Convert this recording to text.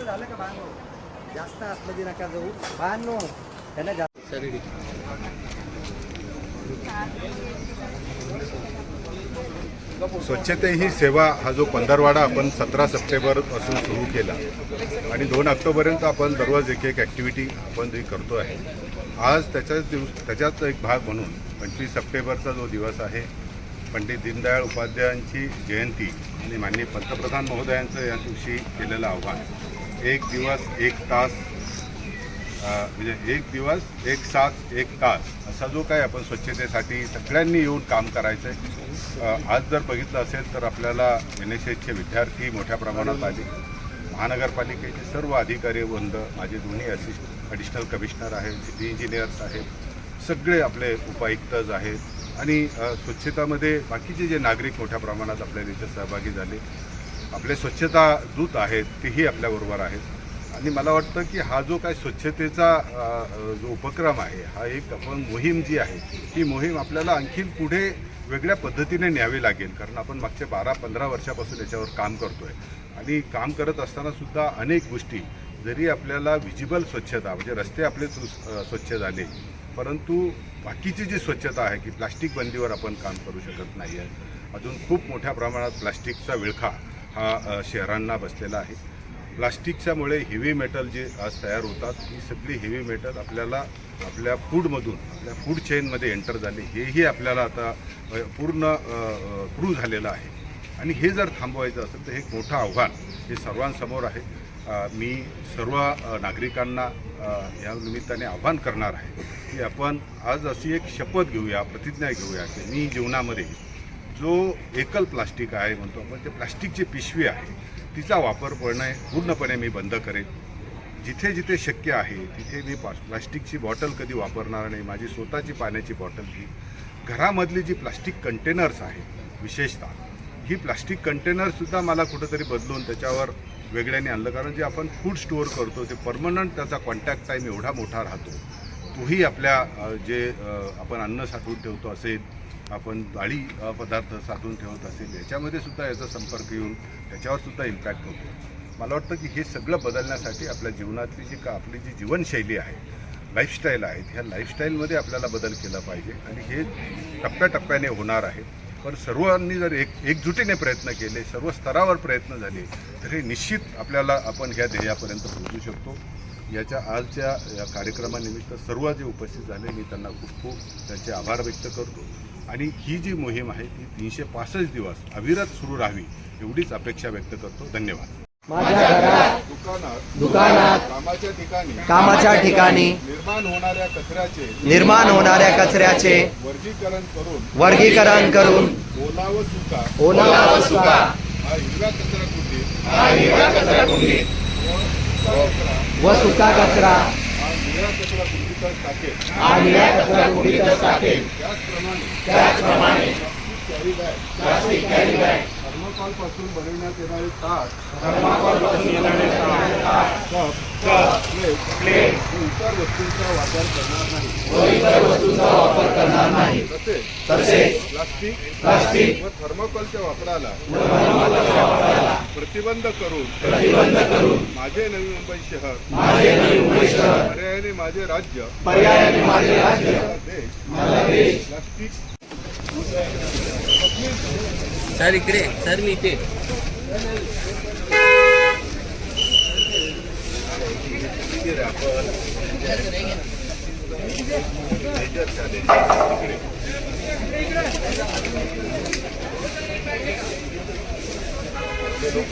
तुमचं झालं का बांधव? जास्त आतमध्ये नका जाऊ बांधव त्यांना जास्त स्वच्छते ही सेवा हा जो पंधरवाडा आपण 17 सप्टेंबरपासून सुरू केला आणि 2 ऑक्टोबरपर्यंत आपण दररोज एक ॲक्टिव्हिटी आपण जी करतो आहे. आज त्याच्याच एक भाग म्हणून 25 सप्टेंबरचा जो दिवस आहे, पंडित दीनदयाळ उपाध्यायांची जयंती आणि माननीय पंतप्रधान महोदयांचं या दिवशी केलेलं आव्हान, एक दिवस एक तास म्हणजे एक दिवस एक साथ एक तास असा जो काय आपण स्वच्छतेसाठी सगळ्यांनी येऊन काम करायचं आहे. आज जर बघितलं असेल तर आपल्याला NSSचे विद्यार्थी मोठ्या प्रमाणात आले, महानगरपालिकेचे सर्व अधिकारी वृंद, माझे दोन्ही ॲडिशनल कमिशनर आहेत, सिटी इंजिनियर्स आहेत, सगळे आपले उपायुक्तज आहेत आणि स्वच्छतामध्ये बाकीचे जे नागरिक मोठ्या प्रमाणात आपल्या इथे सहभागी झाले. आपले स्वच्छता दूत आहेत तेही आपल्याबरोबर आहेत आणि मला वाटतं की हा जो काय स्वच्छतेचा जो उपक्रम आहे, हा एक आपण मोहीम जी आहे ही मोहीम आपल्याला आणखीन पुढे वेगळ्या पद्धतीने न्यावी लागेल. कारण आपण मागच्या 12-15 वर्षापासून याच्यावर काम करतो आहे आणि काम करत असताना सुद्धा अनेक गोष्टी, जरी आपल्याला व्हिजिबल स्वच्छता म्हणजे रस्ते आपले स्वच्छ झाले, परंतु बाकीची जी स्वच्छता आहे की प्लास्टिक बंदीवर आपण काम करू शकत नाही आहे. अजून खूप मोठ्या प्रमाणात प्लास्टिकचा विळखा हा शहरांना बसलेला आहे. प्लास्टिकच्यामुळे हेवी मेटल जे आज तयार होतात, ही सगळी हेवी मेटल आपल्याला आपल्या फूडमधून आपल्या फूड चेनमध्ये एंटर झाले, हेही आपल्याला आता पूर्ण प्रूव्ह झालेलं आहे आणि हे जर थांबवायचं असेल तर हे एक मोठं आव्हान हे सर्वांसमोर आहे. मी सर्व नागरिकांना या निमित्ताने आव्हान करणार आहे की आपण आज अशी एक शपथ घेऊया, प्रतिज्ञा घेऊया की मी जीवनामध्ये जो एकल प्लास्टिक आहे म्हणतो आपण, ते प्लास्टिकची पिशवी आहे तिचा वापर पूर्णपणे मी बंद करेन. जिथे जिथे शक्य आहे तिथे मी प्लास्टिकची बॉटल कधी वापरणार नाही. माझी स्वतःची पाण्याची बॉटल ही घरामधली जी प्लास्टिक कंटेनर्स आहेत, विशेषतः ही प्लास्टिक कंटेनरसुद्धा मला कुठंतरी बदलून त्याच्यावर वेगळ्याने आणलं. कारण जे आपण फूड स्टोअर करतो ते परमनंट त्याचा कॉन्टॅक्ट टाईम एवढा मोठा राहतो, तोही आपल्या जे आपण अन्न साठवून ठेवतो असेल, आपण डाळी पदार्थ साठवून ठेवत असेल, याच्यामध्ये सुद्धा याचा संपर्क येऊन त्याच्यावर सुद्धा इम्पॅक्ट होतो. मला वाटतं की हे सगळं बदलण्यासाठी आपल्या जीवनातली जी आपली जी जीवनशैली आहे, लाईफस्टाईल आहेत, ह्या लाईफस्टाईलमध्ये आपल्याला बदल केला पाहिजे आणि हे टप्प्याटप्प्याने होणार आहे. पण सर्वांनी जर एकजुटीने प्रयत्न केले, सर्व स्तरावर प्रयत्न झाले तर हे निश्चित आपल्याला आपण ह्या ध्येयापर्यंत पोहोचू शकतो. याच्या आजच्या या कार्यक्रमानिमित्त सर्व जे उपस्थित झाले मी त्यांना खूप खूप त्यांचे आभार व्यक्त करतो आणि ही जी मोहीम आहे ती 365 दिवस अविरत सुरू राहावी एवढीच अपेक्षा व्यक्त करतो. धन्यवाद. माझ्या घरात, दुकानात, कामाच्या ठिकाणी निर्माण होणाऱ्या कचऱ्याचे वर्गीकरण करून ओला व सुका व सुका कचरा हा निळ्या कचरा कुंडीतच टाकेल. त्याचप्रमाणे प्लास्टिक कॅरी बॅग, थर्माकोलपासून बनवण्यात येणारे ताट, प्लेट इतर वस्तूंचा वापर करणार नाही. तसेच प्लास्टिक व थर्माकोलच्या वापराला प्रतिबंध करून माझे नवी मुंबई शहर, पर्यायाने माझे राज्य, देश प्लास्टिक. सर इकडे, सर मी इथे. लोक